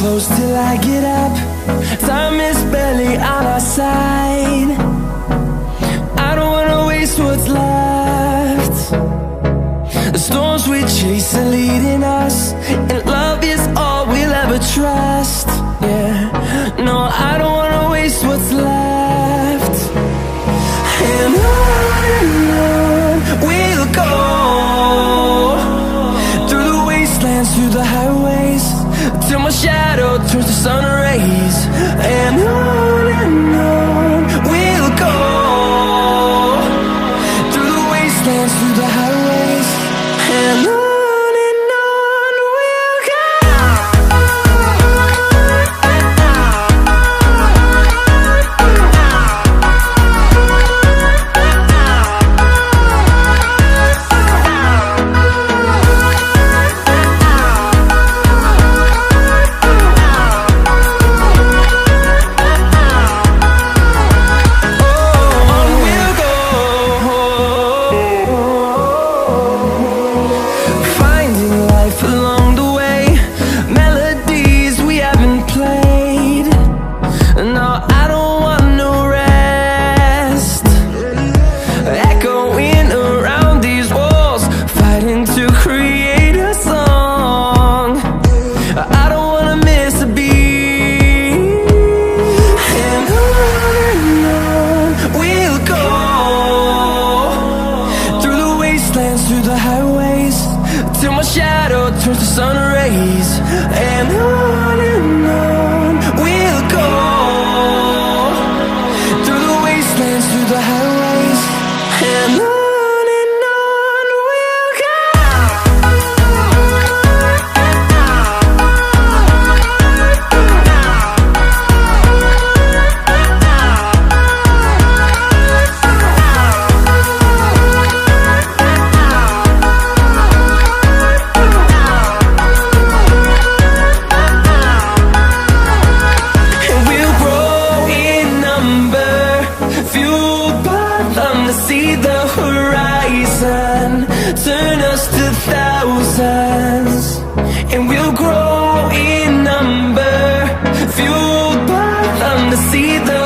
close till I get up. Time is barely on our side. I don't wanna waste what's left. The storms we chase are leading us, and love is all we'll ever trust. Yeah, no, I don't wanna waste what's left. And on we'll go, through the wastelands, through the highways, till my shadow turns to sun rays. And on we'll go, through the wastelands, through the highways, and on we'll go. Through the highways, till my shadow turns to sun rays. And on we'll go, through the wastelands, through the highways, and on we'll go. See the horizon, turn us to thousands, and we'll grow in number, fueled by them to see the